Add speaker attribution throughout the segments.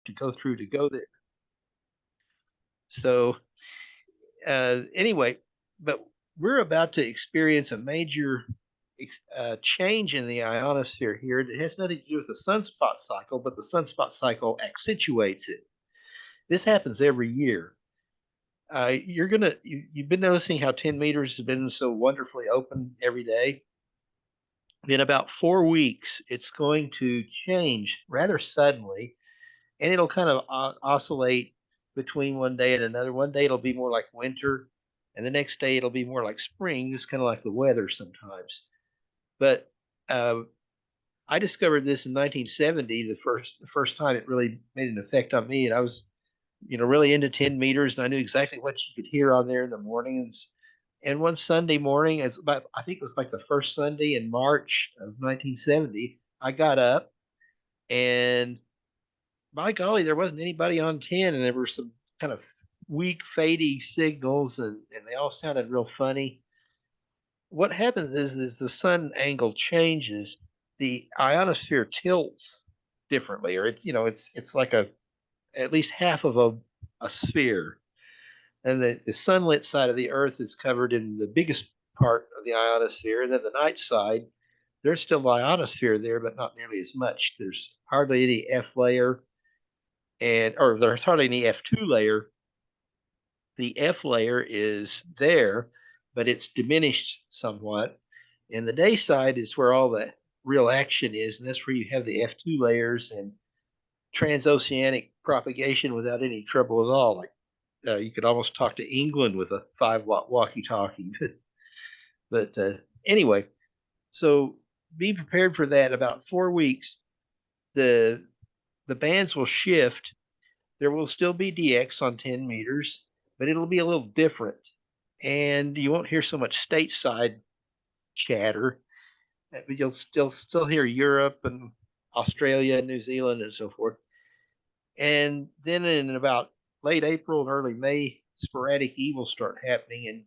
Speaker 1: to go through to go there. So anyway, but we're about to experience a major change in the ionosphere here. It has nothing to do with the sunspot cycle, but the sunspot cycle accentuates it. This happens every year. You've been noticing how 10 meters has been so wonderfully open every day. In about 4 weeks, it's going to change rather suddenly, and it'll kind of oscillate between one day and another. One day it'll be more like winter, and the next day it'll be more like spring. It's kind of like the weather sometimes. But I discovered this in 1970, the first time it really made an effect on me, and I was, really into 10 meters, and I knew exactly what you could hear on there in the mornings. And one Sunday morning, I think it was like the first Sunday in March of 1970, I got up, and by golly, there wasn't anybody on 10, and there were some kind of weak, fading signals, and they all sounded real funny. What happens is, the sun angle changes, the ionosphere tilts differently, or it's like at least half of a sphere, and the sunlit side of the Earth is covered in the biggest part of the ionosphere, and then the night side, there's still ionosphere there, but not nearly as much. There's hardly any F layer, or there's hardly any F2 layer. The F layer is there, but it's diminished somewhat. And the day side is where all the real action is, and that's where you have the F2 layers and transoceanic propagation without any trouble at all. Like you could almost talk to England with a 5-watt walkie-talkie. But anyway, so be prepared for that. About 4 weeks, the bands will shift. There will still be DX on 10 meters, but it'll be a little different. And you won't hear so much stateside chatter, but you'll still hear Europe and Australia, New Zealand, and so forth. And then in about late April and early May, sporadic E will start happening, and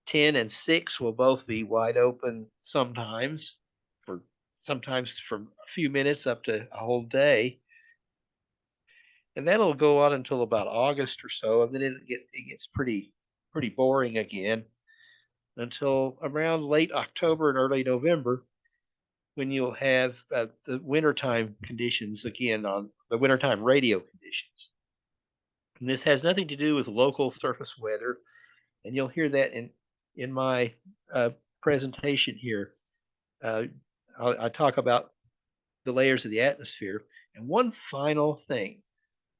Speaker 1: 10 and 6 will both be wide open sometimes for from a few minutes up to a whole day. And that'll go on until about August or so, and then it gets pretty boring again until around late October and early November, when you'll have the wintertime conditions again, on the wintertime radio conditions. And this has nothing to do with local surface weather, and you'll hear that in my presentation here. I talk about the layers of the atmosphere. And one final thing,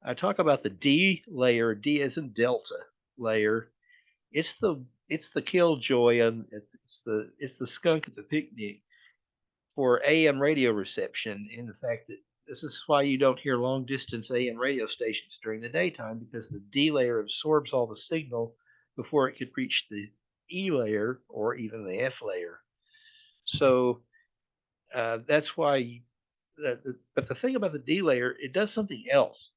Speaker 1: I talk about the D layer, D as in Delta layer. It's the killjoy, and it's the skunk at the picnic for AM radio reception, in the fact that this is why you don't hear long distance AM radio stations during the daytime, because the D layer absorbs all the signal before it could reach the E layer or even the F layer. So that's why. But the thing about the D layer, it does something else.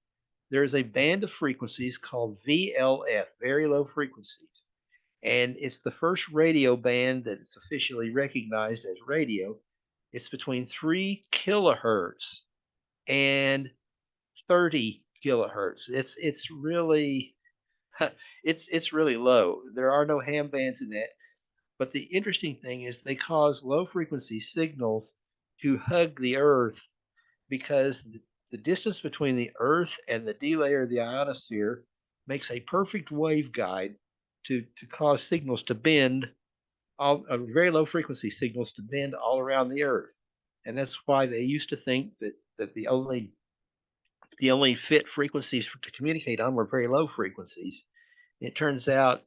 Speaker 1: There is a band of frequencies called VLF, very low frequencies, and it's the first radio band that's officially recognized as radio. It's between 3 kilohertz and 30 kilohertz. It's really it's really low. There are no ham bands in that. But the interesting thing is, they cause low frequency signals to hug the Earth, because the distance between the Earth and the D layer of the ionosphere makes a perfect waveguide to cause signals to bend, all very low frequency signals to bend all around the Earth. And that's why they used to think that the only fit frequencies to communicate on were very low frequencies. It turns out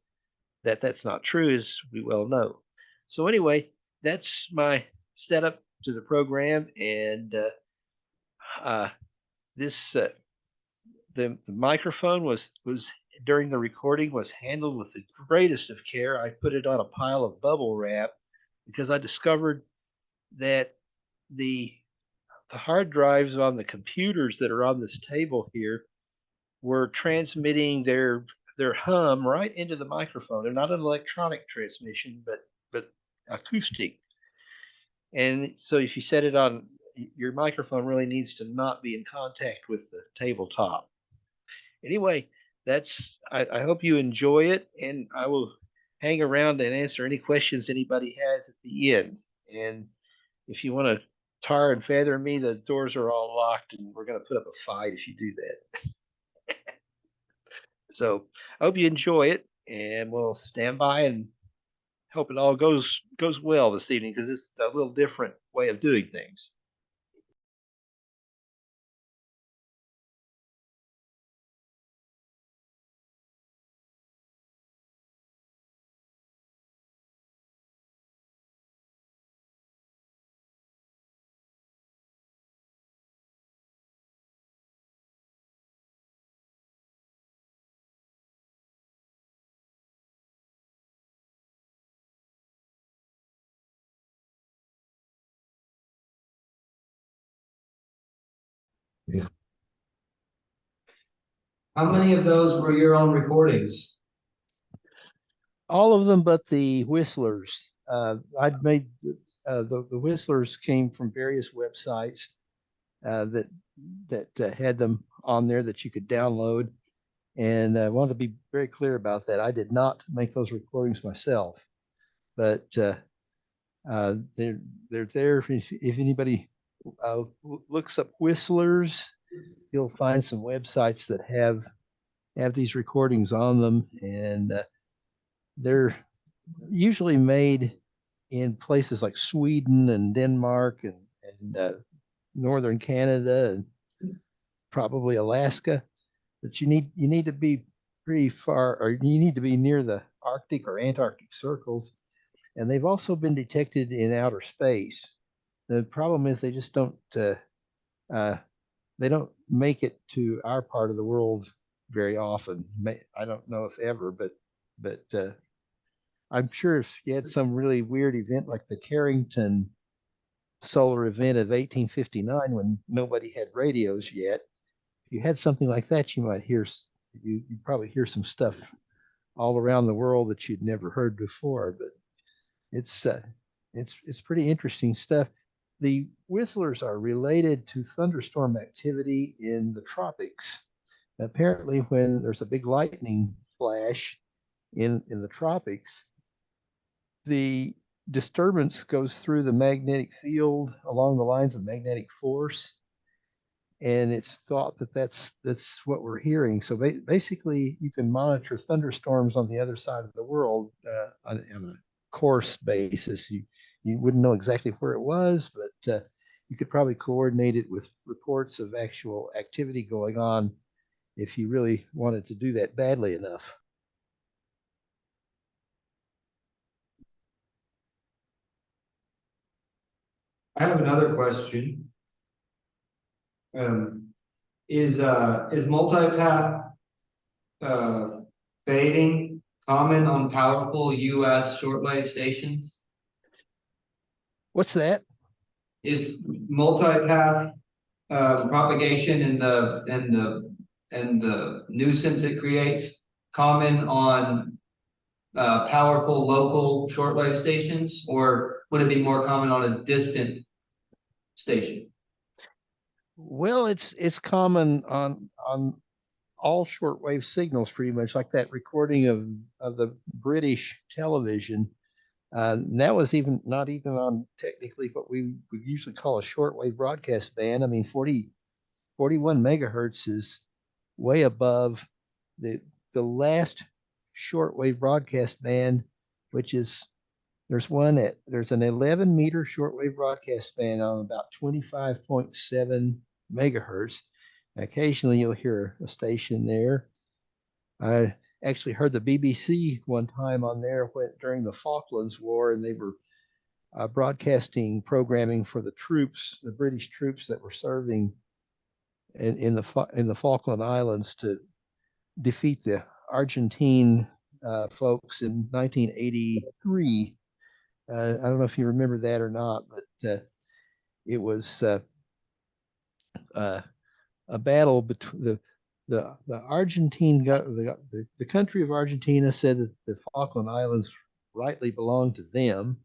Speaker 1: that that's not true, as we well know. So anyway, that's my setup to the program, and this the microphone was during the recording was handled with the greatest of care. I put it on a pile of bubble wrap because I discovered that the hard drives on the computers that are on this table here were transmitting their hum right into the microphone. They're not an electronic transmission, but acoustic. And so if you set it on, your microphone really needs to not be in contact with the tabletop. Anyway, I hope you enjoy it, and I will hang around and answer any questions anybody has at the end. And if you want to tar and feather me, the doors are all locked, and we're going to put up a fight if you do that. So I hope you enjoy it, and we'll stand by and hope it all goes well this evening because it's a little different way of doing things.
Speaker 2: Yeah. How many of those were your own recordings?
Speaker 1: All of them but the whistlers. I'd made the whistlers came from various websites that had them on there that you could download. And I want to be very clear about that. I did not make those recordings myself, but they're there. If anybody looks up whistlers, you'll find some websites that have these recordings on them, and they're usually made in places like Sweden and Denmark and northern Canada and probably Alaska. But you need to be pretty far, or you need to be near the Arctic or Antarctic circles, and they've also been detected in outer space. The problem is uh, they don't make it to our part of the world very often. I don't know if ever, but I'm sure if you had some really weird event like the Carrington solar event of 1859 when nobody had radios yet, if you had something like that, you might hear you probably hear some stuff all around the world that you'd never heard before. But it's uh, it's pretty interesting stuff. The whistlers are related to thunderstorm activity in the tropics. Apparently, when there's a big lightning flash in the tropics, the disturbance goes through the magnetic field along the lines of magnetic force, and it's thought that that's what we're hearing. So basically, you can monitor thunderstorms on the other side of the world on a course basis. You wouldn't know exactly where it was, but you could probably coordinate it with reports of actual activity going on if you really wanted to do that badly enough.
Speaker 2: I have another question. Um, is multipath uh, fading common on powerful U.S. shortwave stations?
Speaker 1: What's that?
Speaker 2: Is multipath propagation and the nuisance it creates common on powerful local shortwave stations, or would it be more common on a distant station?
Speaker 1: Well, it's common on all shortwave signals, pretty much like that recording of the British television. That was even not even on technically what we would usually call a shortwave broadcast band. I mean, 41 megahertz is way above the the last shortwave broadcast band, which is there's an 11-meter shortwave broadcast band on about 25.7 megahertz. Occasionally, you'll hear a station there. I actually heard the BBC one time on there during the Falklands War, and they were broadcasting programming for the troops, the British troops that were serving in the Falkland Islands to defeat the Argentine folks in 1983. I don't know if you remember that or not, but it was uh, a battle between the Argentine the country of Argentina said that the Falkland Islands rightly belonged to them,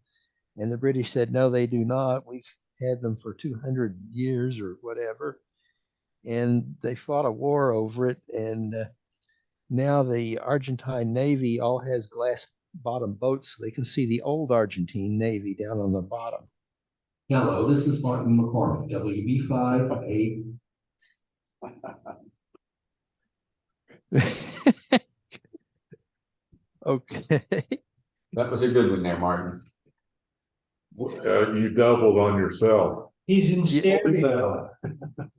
Speaker 1: and the British said no, they do not. We've had them for 200 years or whatever. and they fought a war over it. And now the Argentine Navy all has glass bottom boats, so they can see the old Argentine Navy down on the bottom.
Speaker 3: Hello, this is Martin McCormick, WB5A.
Speaker 1: Okay.
Speaker 3: That was a good one there, Martin.
Speaker 4: You doubled on yourself.
Speaker 2: He's in stereo.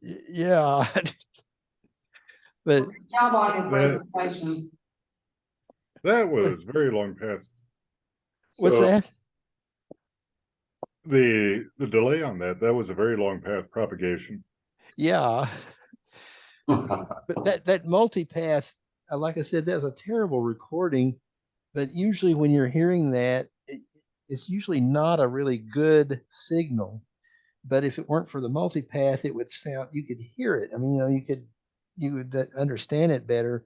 Speaker 1: Yeah. But
Speaker 5: Good job on your presentation.
Speaker 4: That was very long path.
Speaker 1: what's
Speaker 4: So
Speaker 1: that?
Speaker 4: the delay on that was a very long path propagation.
Speaker 1: Yeah. But that multipath, like I said, that was a terrible recording. But usually when you're hearing that, it's usually not a really good signal. But if it weren't for the multipath, it would sound, you could hear it. I mean, you would understand it better.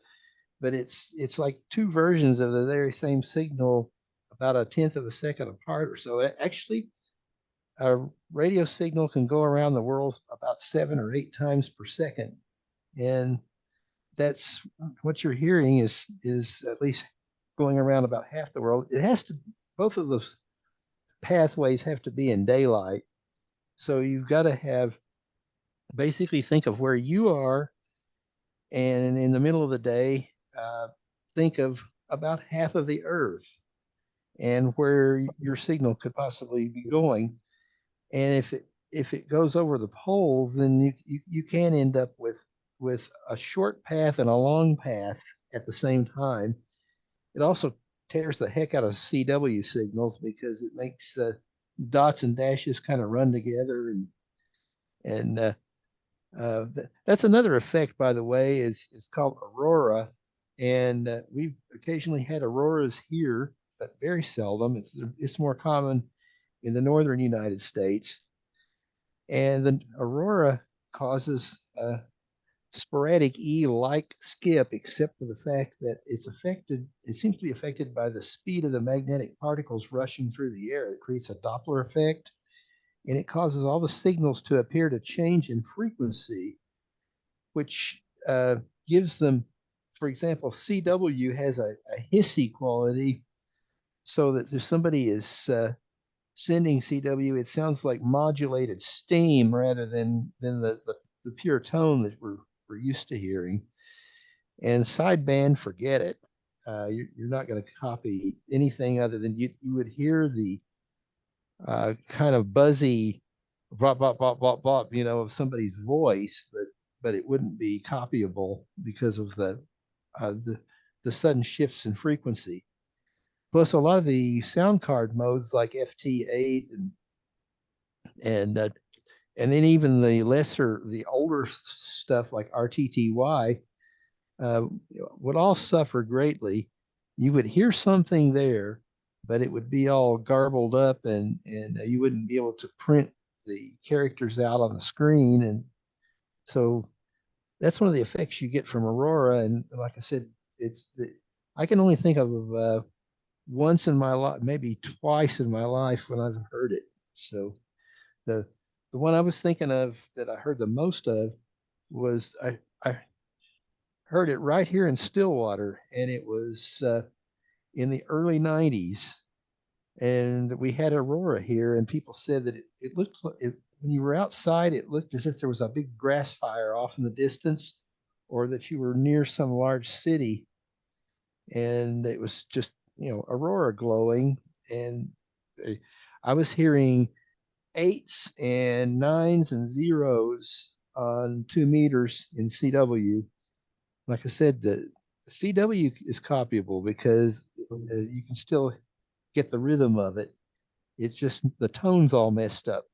Speaker 1: But it's like two versions of the very same signal, about a tenth of a second apart or so. Actually, a radio signal can go around the world about 7 or 8 times per second, and that's what you're hearing is at least going around about half the world. It has to, both of those pathways have to be in daylight, so you've got to have, basically think of where you are, and in the middle of the day, think of about half of the Earth and where your signal could possibly be going. And if it goes over the poles, then you can end up with a short path and a long path at the same time. It also tears the heck out of CW signals because it makes dots and dashes kind of run together, and that's another effect, by the way. It's called aurora, and we've occasionally had auroras here, but very seldom. It's more common in the northern United States, and the aurora causes a sporadic E-like skip, except for the fact that it seems to be affected by the speed of the magnetic particles rushing through the air. It creates a Doppler effect, and it causes all the signals to appear to change in frequency, which gives them, for example, CW has a hissy quality, so that if somebody is sending CW, it sounds like modulated steam rather than the pure tone that we're used to hearing. And sideband, forget it. You're not going to copy anything other than you would hear the kind of buzzy bop bop bop bop bop, of somebody's voice, but it wouldn't be copyable because of the sudden shifts in frequency. Plus, a lot of the sound card modes like FT8 and then even the older stuff like RTTY would all suffer greatly. You would hear something there, but it would be all garbled up, and you wouldn't be able to print the characters out on the screen. And so that's one of the effects you get from aurora. And like I said, I can only think of once in my life, maybe twice in my life, when I've heard it. So the one I was thinking of that I heard the most of was I heard it right here in Stillwater, and it was in the early 90s. And we had aurora here, and people said that it looked like when you were outside, it looked as if there was a big grass fire off in the distance, or that you were near some large city. And it was just, aurora glowing. And I was hearing 8s and 9s and 0s on 2 meters in CW. Like I said, the CW is copyable because you can still get the rhythm of it. It's just the tone's all messed up.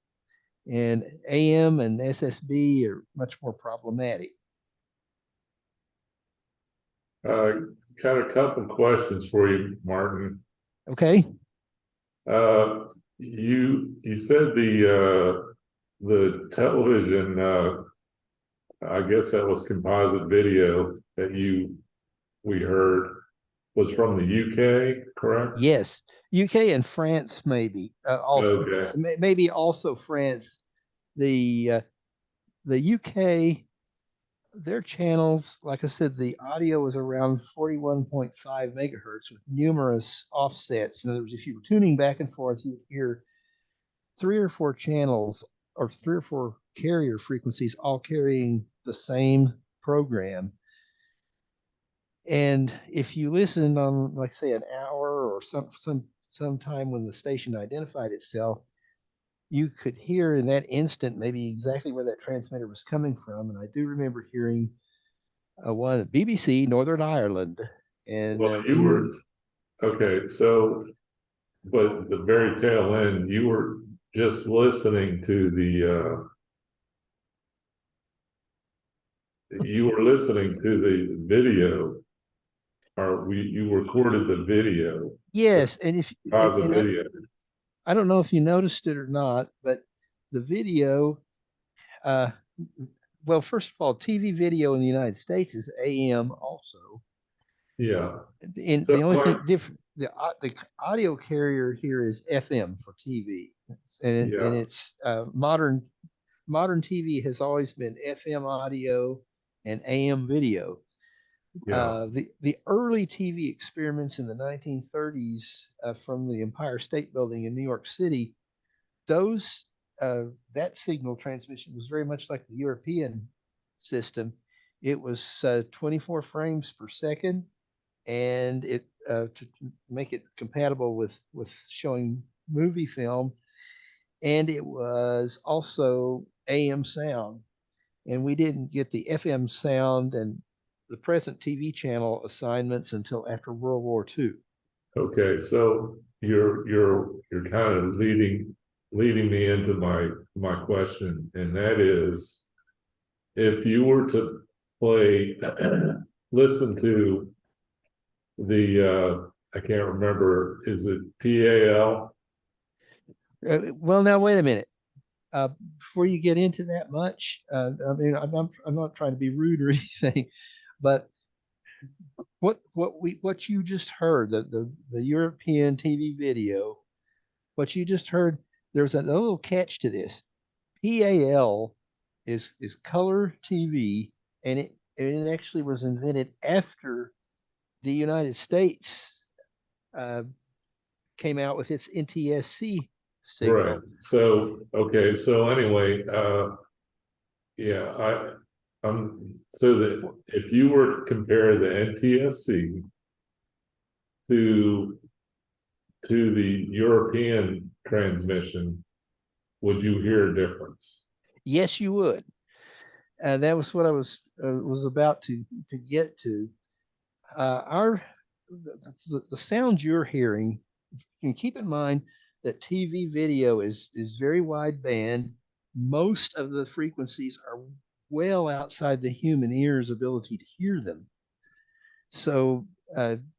Speaker 1: And AM and SSB are much more problematic.
Speaker 4: Got a couple questions for you, Martin.
Speaker 1: Okay.
Speaker 4: You said the television, I guess that was composite video that we heard, was from the UK, correct?
Speaker 1: Yes, UK and France, maybe also.
Speaker 4: Okay.
Speaker 1: Maybe also France. The UK their channels, like I said, the audio was around 41.5 megahertz with numerous offsets. In other words, if you were tuning back and forth, you would hear 3 or 4 channels or 3 or 4 carrier frequencies all carrying the same program. And if you listen on, like say, an hour or some time when the station identified itself, you could hear in that instant maybe exactly where that transmitter was coming from. And I do remember hearing one BBC Northern Ireland, and
Speaker 4: Well, you were, okay, so, but the very tail end, you were just listening to you were listening to the video, or you recorded the video,
Speaker 1: yes, and if
Speaker 4: the
Speaker 1: and
Speaker 4: video.
Speaker 1: I don't know if you noticed it or not, but the video, uh, well, first of all, TV video in the United States is AM also.
Speaker 4: Yeah.
Speaker 1: And
Speaker 4: So,
Speaker 1: the only thing different, the audio carrier here is FM for TV, and
Speaker 4: yeah,
Speaker 1: it's modern TV has always been FM audio and AM video.
Speaker 4: yeah,
Speaker 1: The early TV experiments in the 1930s from the Empire State Building in New York City, those that signal transmission was very much like the European system. It was 24 frames per second, and it to make it compatible with showing movie film, and it was also AM sound. And we didn't get the FM sound and the present TV channel assignments until after World War II.
Speaker 4: okay, so you're kind of leading me into my question, and that is, if you were to play, listen to the I can't remember, is it PAL?
Speaker 1: Well, now wait a minute. Before you get into that much, I mean, I'm not trying to be rude or anything, but what you just heard, the European TV video, what you just heard, there's a little catch to this. PAL is color TV, and it actually was invented after the United States uh, came out with its NTSC
Speaker 4: Right.
Speaker 1: signal.
Speaker 4: So, okay, so anyway, yeah, so that if you were to compare the NTSC to the European transmission, would you hear a difference?
Speaker 1: Yes, you would. That was what I was about to get to. Our the sound you're hearing, and keep in mind that TV video is very wide band. Most of the frequencies are well outside the human ear's ability to hear them. So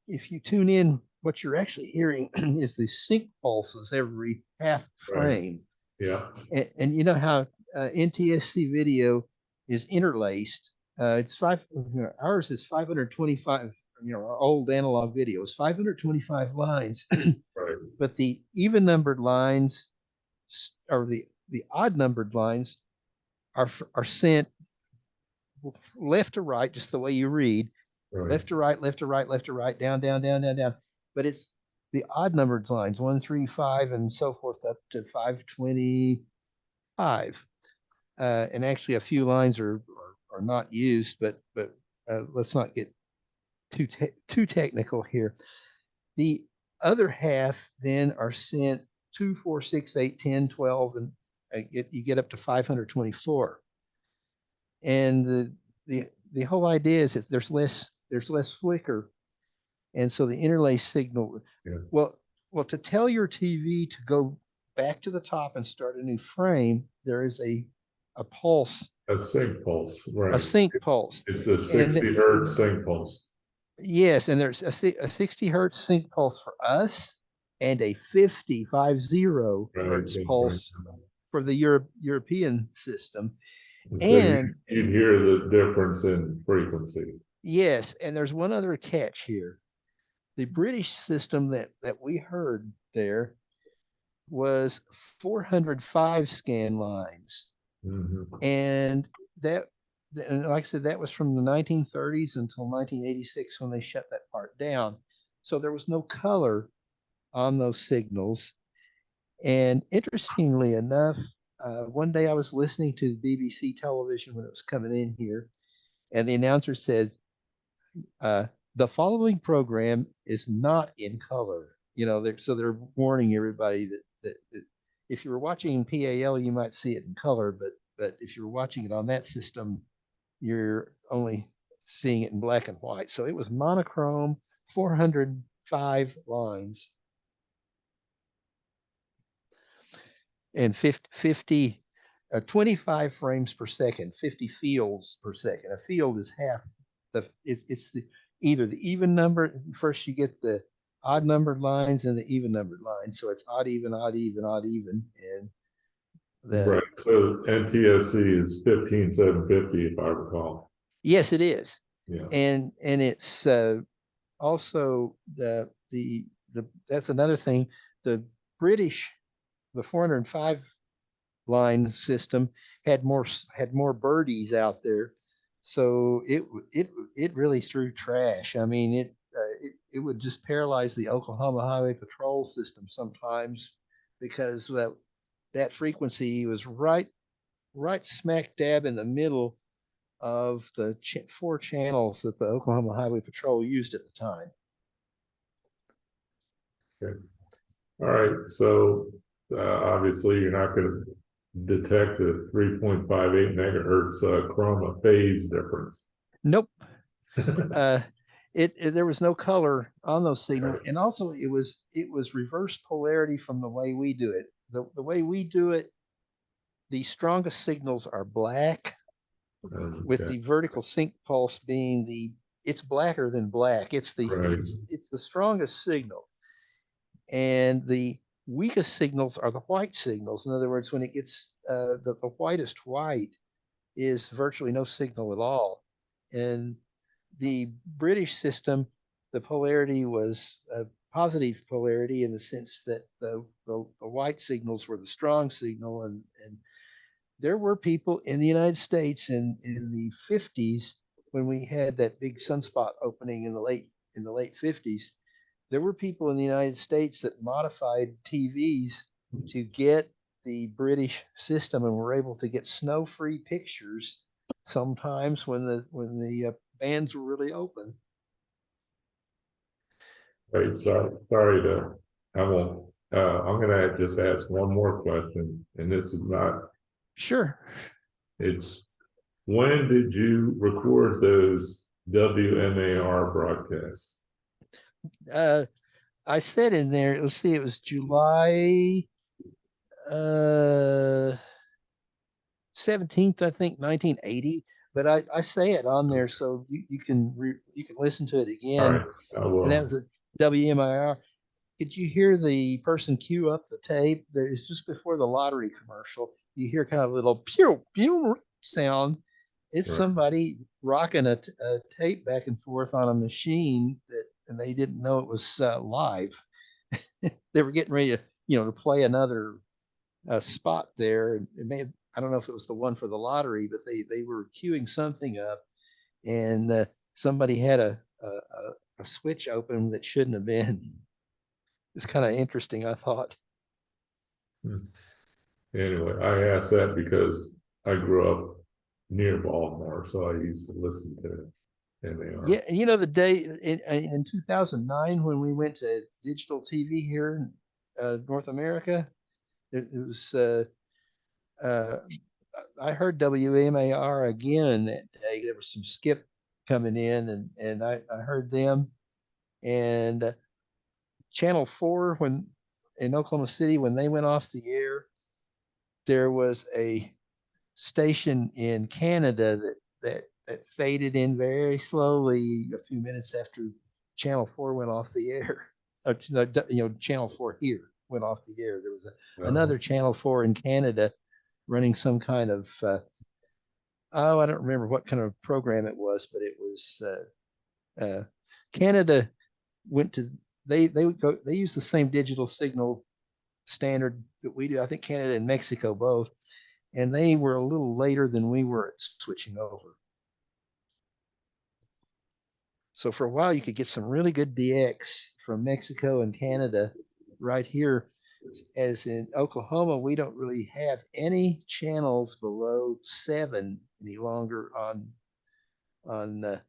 Speaker 1: if you tune in, what you're actually hearing is the sync pulses every half
Speaker 4: Right.
Speaker 1: frame.
Speaker 4: Yeah,
Speaker 1: And you know how NTSC video is interlaced. It's ours is 525. Our old analog video is 525 lines,
Speaker 4: right,
Speaker 1: but the even numbered lines or the odd numbered lines are sent left to right, just the way you read,
Speaker 4: right,
Speaker 1: left to right, left to right, left to right, down, down, down, down, down. But it's the odd numbered lines, 1, 3, 5, and so forth, up to 525. And actually, a few lines are not used, but let's not get too technical here. The other half then are sent 2, 4, 6, 8, 10, 12, and you get up to 524. And the whole idea is that there's less flicker, and so the interlace signal.
Speaker 4: yeah,
Speaker 1: Well, to tell your TV to go back to the top and start a new frame, there is a pulse,
Speaker 4: a sync pulse,
Speaker 1: a
Speaker 4: right,
Speaker 1: sync pulse,
Speaker 4: it's the
Speaker 1: and
Speaker 4: 60 hertz sync pulse.
Speaker 1: yes, and there's a 60 hertz sync pulse for us and a 50
Speaker 4: Right,
Speaker 1: hertz
Speaker 4: that's
Speaker 1: pulse
Speaker 4: right.
Speaker 1: for the European system.
Speaker 4: And so
Speaker 1: And
Speaker 4: you'd hear the difference in frequency.
Speaker 1: yes, and there's one other catch here. The British system that we heard there was 405 scan lines,
Speaker 4: Mhm.
Speaker 1: and that and like I said, that was from the 1930s until 1986 when they shut that part down. So there was no color on those signals. And interestingly enough, one day I was listening to BBC television when it was coming in here, and the announcer says, the following program is not in color. You know, so they're warning everybody that if you were watching PAL, you might see it in color, but if you're watching it on that system, you're only seeing it in black and white. So it was monochrome, 405 lines, and 25 frames per second, 50 fields per second. A field is half it's the either the even number. First you get the odd numbered lines and the even numbered lines. So it's odd, even, odd, even, odd, even. And
Speaker 4: Right. So NTSC is 15750, if I recall.
Speaker 1: Yes, it is.
Speaker 4: Yeah.
Speaker 1: And it's also the that's another thing. The British, the 405 line system had more birdies out there, so it really threw trash. I mean, it would just paralyze the Oklahoma Highway Patrol system sometimes, because that frequency was right smack dab in the middle of the 4 channels that the Oklahoma Highway Patrol used at the time.
Speaker 4: Okay. All right. So obviously you're not going to detect a 3.58 megahertz chroma phase difference.
Speaker 1: Nope. There was no color on those signals, and also it was reverse polarity from the way we do it. The way we do it, the strongest signals are black, with the vertical sync pulse being it's blacker than black. It's the strongest signal, and the weakest signals are the white signals. In other words, when it gets the whitest white is virtually no signal at all. And the British system, the polarity was a positive polarity in the sense that the white signals were the strong signal. And there were people in the United States in the 50s, when we had that big sunspot opening in the late 50s. There were people in the United States that modified TVs to get the British system, and were able to get snow-free pictures sometimes when the bands were really open.
Speaker 4: Right. I'm going to just ask one more question, and this is not.
Speaker 1: Sure.
Speaker 4: It's, when did you record those WMAR broadcasts?
Speaker 1: I said in there, let's see, it was July 17th, I think, 1980. But I say it on there, so you can listen to it again.
Speaker 4: All right, I will.
Speaker 1: And that was a WMIR. Did you hear the person cue up the tape? It's just before the lottery commercial. You hear kind of a little pew pew sound. It's somebody rocking a tape back and forth on a machine and they didn't know it was live. They were getting ready to play another spot there. It may have, I don't know if it was the one for the lottery, but they were queuing something up, and somebody had a switch open that shouldn't have been. It's kind of interesting, I thought.
Speaker 4: Anyway, I asked that because I grew up near Baltimore, so I used to listen to it.
Speaker 1: Yeah, and the day in 2009 when we went to digital TV here in North America, it was I heard WMAR again that day. There was some skip coming in, and I heard them, and Channel 4 in Oklahoma City, when they went off the air, there was a station in Canada that faded in very slowly a few minutes after Channel 4 went off the air. Channel 4 here went off the air. There was another Channel 4 in Canada running some kind of I don't remember what kind of program it was, but it was Canada went to they use the same digital signal standard that we do. I think Canada and Mexico both, and they were a little later than we were at switching over. So for a while, you could get some really good DX from Mexico and Canada right here. As in Oklahoma, we don't really have any channels below 7 any longer on the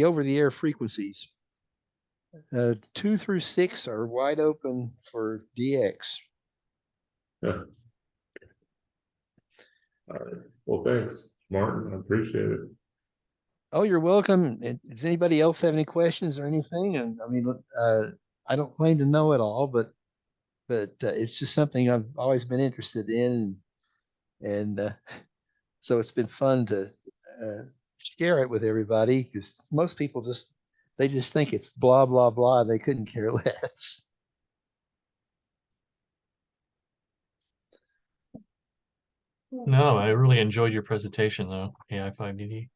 Speaker 1: over-the-air frequencies. 2 through 6 are wide open for DX.
Speaker 4: Yeah. All right. Well, thanks, Martin. I appreciate it.
Speaker 1: Oh, you're welcome. Does anybody else have any questions or anything? And I mean, I don't claim to know it all, but it's just something I've always been interested in, and so it's been fun to share it with everybody because most people they just think it's blah blah blah. They couldn't care less.
Speaker 6: No, I really enjoyed your presentation though, AI5DD.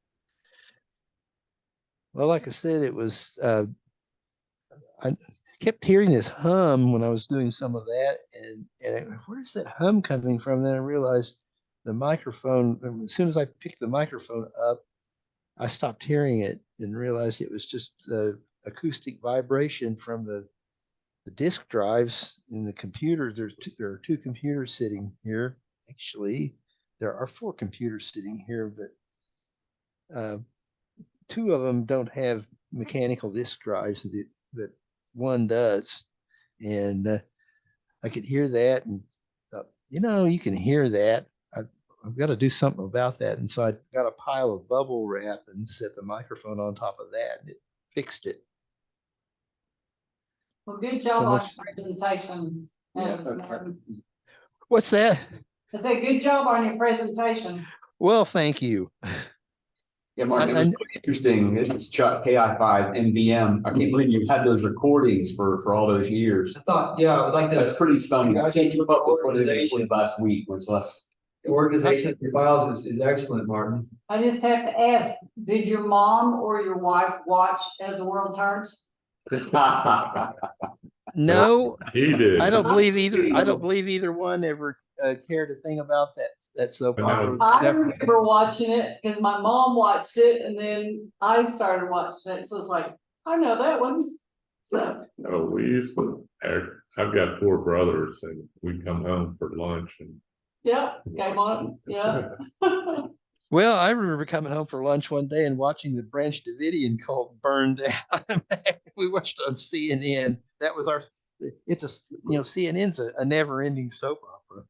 Speaker 1: Well, like I said, it was I kept hearing this hum when I was doing some of that, and where's that hum coming from? Then I realized the microphone. As soon as I picked the microphone up, I stopped hearing it and realized it was just the acoustic vibration from the disk drives in the computers. There are 2 computers sitting here. Actually, there are 4 computers sitting here, but 2 of them don't have mechanical disk drives that one does. And I could hear that, and you can hear that. I've got to do something about that. And so I got a pile of bubble wrap and set the microphone on top of that, and it fixed it.
Speaker 5: Well, good job
Speaker 1: So
Speaker 5: on
Speaker 1: much-
Speaker 5: your presentation.
Speaker 1: What's that?
Speaker 5: I said, good job on your presentation.
Speaker 1: Well, thank you.
Speaker 3: Yeah, Martin, it was pretty interesting. This is Chuck, KI5 NVM. I can't believe you've had those recordings for all those years.
Speaker 2: I thought, yeah, I would like to.
Speaker 3: That's pretty stunning. I can't keep up with what they
Speaker 2: Organization.
Speaker 3: recorded last week, much less.
Speaker 2: The organization of your files is excellent, Martin.
Speaker 5: I just have to ask, did your mom or your wife watch As the World Turns?
Speaker 1: No,
Speaker 4: He did.
Speaker 1: I don't believe either. I don't believe either one ever cared a thing about that soap opera.
Speaker 5: I remember watching it because my mom watched it and then I started watching it. So it's like, I know that one. So
Speaker 4: No, we used to. I've got 4 brothers, and we come home for lunch, and
Speaker 5: yeah, came on. Yeah.
Speaker 1: Well, I remember coming home for lunch one day and watching the Branch Davidian cult burn down. We watched on CNN. That was CNN's a never-ending soap opera.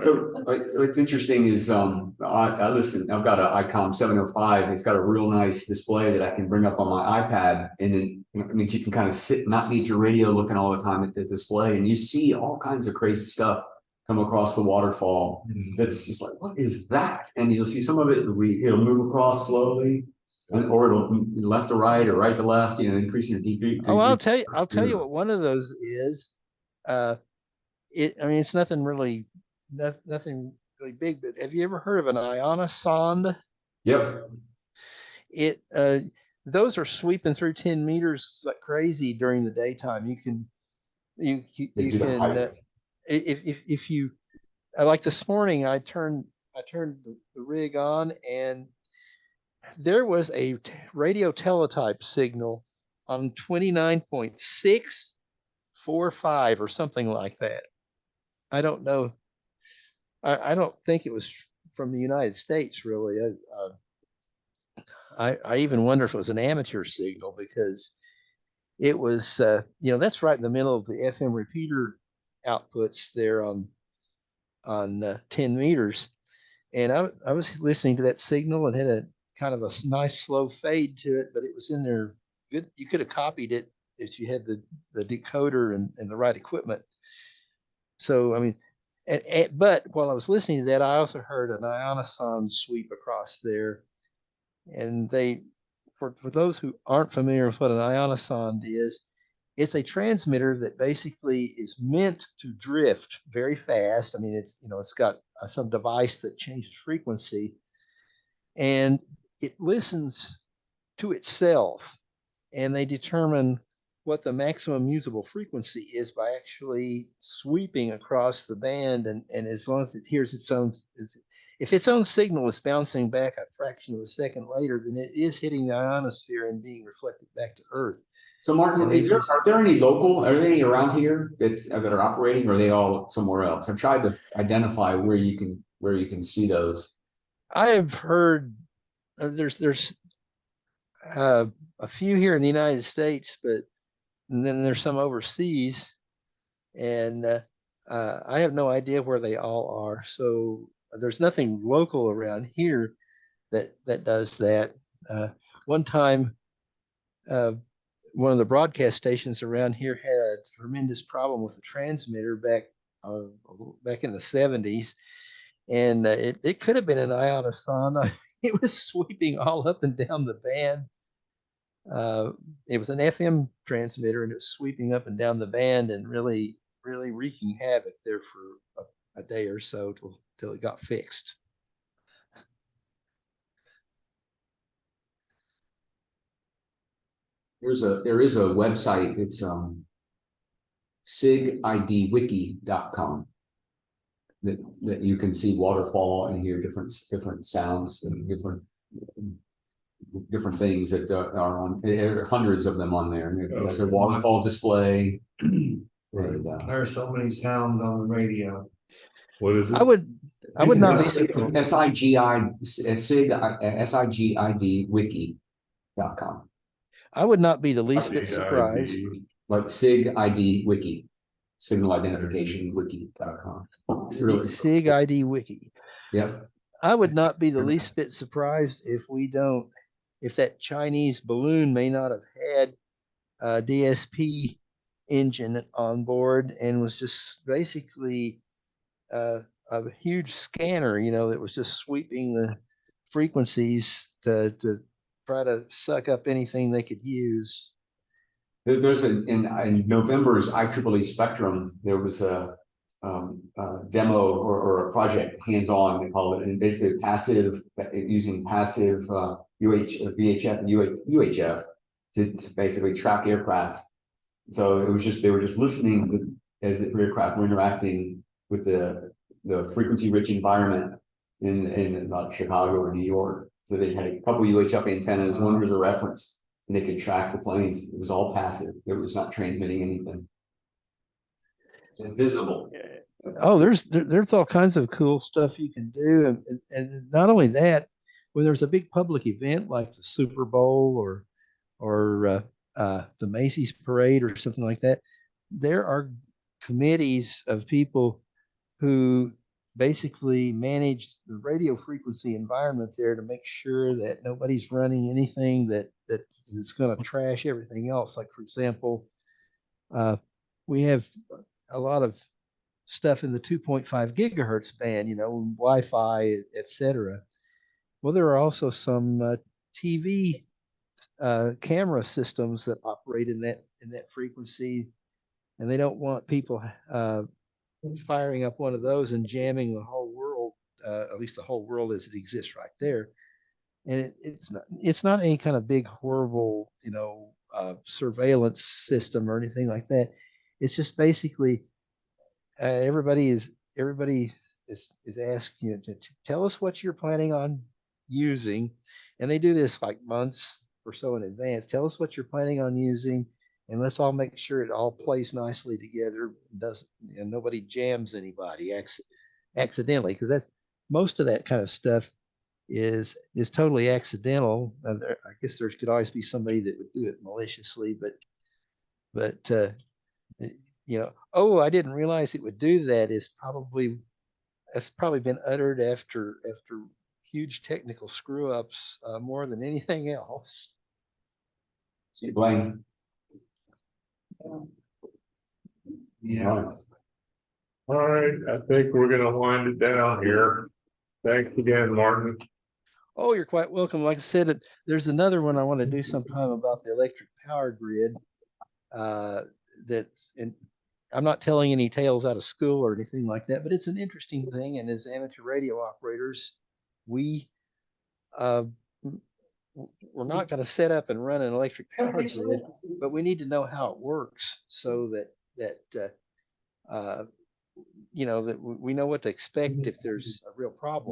Speaker 3: So what's interesting is I listen. I've got an ICOM 705. It's got a real nice display that I can bring up on my iPad, and then it means you can kind of sit, not need your radio looking all the time at the display, and you see all kinds of crazy stuff come across the waterfall. That's just like, what is that? And you'll see some of it. It'll move across slowly, or it'll left to right or right to left. Increasing or decreasing.
Speaker 1: Oh, I'll tell you what one of those is. It's nothing really big, but have you ever heard of an ionosonde?
Speaker 3: Yep.
Speaker 1: Those are sweeping through 10 meters like crazy during the daytime. You can if you like this morning, I turned the rig on, and there was a radio teletype signal on 29.645 or something like that. I don't know. I don't think it was from the United States, really. I even wonder if it was an amateur signal, because it was, that's right in the middle of the FM repeater outputs there on 10 meters. And I was listening to that signal and had a kind of a nice slow fade to it, but it was in there good. You could have copied it if you had the decoder and the right equipment. So, I mean, but while I was listening to that, I also heard an ionosonde sweep across there. And for those who aren't familiar with what an ionosonde is, it's a transmitter that basically is meant to drift very fast. I mean, it's got some device that changes frequency, and it listens to itself, and they determine what the maximum usable frequency is by actually sweeping across the band. And as long as it hears its own, if its own signal is bouncing back a fraction of a second later, then it is hitting the ionosphere and being reflected back to Earth.
Speaker 3: So Martin,
Speaker 1: And they
Speaker 3: are there any local, are there any around here that are operating, or are they all somewhere else? I've tried to identify where you can see those.
Speaker 1: I have heard there's a few here in the United States, but and then there's some overseas, and I have no idea where they all are. So there's nothing local around here that does that. One time, one of the broadcast stations around here had a tremendous problem with the transmitter back in the 70s, and it could have been an ionoson. It was sweeping all up and down the band. It was an FM transmitter, and it was sweeping up and down the band and really wreaking havoc there for a day or so till it got fixed.
Speaker 3: There is a website. It's sigidwiki.com that you can see waterfall and hear different sounds and different things that are on. There are hundreds of them on there. There's a waterfall display.
Speaker 4: Right.
Speaker 2: There are so many sounds on the radio.
Speaker 4: What is it?
Speaker 1: I would not be
Speaker 3: sigidwiki.com.
Speaker 1: I would not be the least bit surprised.
Speaker 3: Like SIG ID Wiki, Signal Identification Wiki.com. Really
Speaker 1: SIG ID Wiki.
Speaker 3: Yep.
Speaker 1: I would not be the least bit surprised if that Chinese balloon may not have had a DSP engine on board and was just basically a huge scanner, that was just sweeping the frequencies to try to suck up anything they could use.
Speaker 3: There's in November's IEEE Spectrum, there was a demo or a project, hands-on, they call it, and basically using passive VHF and UHF to basically track aircraft. So it was they were just listening as the aircraft were interacting with the frequency-rich environment in about Chicago or New York. So they had a couple UHF antennas. One was a reference, and they could track the planes. It was all passive. It was not transmitting anything. It's invisible.
Speaker 1: Oh, there's all kinds of cool stuff you can do, and not only that, when there's a big public event like the Super Bowl or the Macy's parade or something like that, there are committees of people who basically manage the radio frequency environment there to make sure that nobody's running anything that is going to trash everything else. Like, for example, we have a lot of stuff in the 2.5 gigahertz band, Wi-Fi, etc. Well, there are also some TV camera systems that operate in that frequency, and they don't want people firing up one of those and jamming the whole world, at least the whole world as it exists right there. And it's not any kind of big horrible surveillance system or anything like that. It's just basically everybody is asking you to tell us what you're planning on using, and they do this like months or so in advance. Tell us what you're planning on using, and let's all make sure it all plays nicely together. And nobody jams anybody accidentally, because that's most of that kind of stuff is totally accidental. I guess there could always be somebody that would do it maliciously, but oh, I didn't realize it would do that. That's probably been uttered after huge technical screw ups more than anything else.
Speaker 3: See, Blaine.
Speaker 2: Yeah.
Speaker 4: All right, I think we're gonna wind it down here. Thanks again, Martin.
Speaker 1: Oh, you're quite welcome. Like I said, there's another one I want to do sometime about the electric power grid. I'm not telling any tales out of school or anything like that, but it's an interesting thing. And as amateur radio operators, we're not going to set up and run an electric power grid, but we need to know how it works so that that we know what to expect if there's a real problem.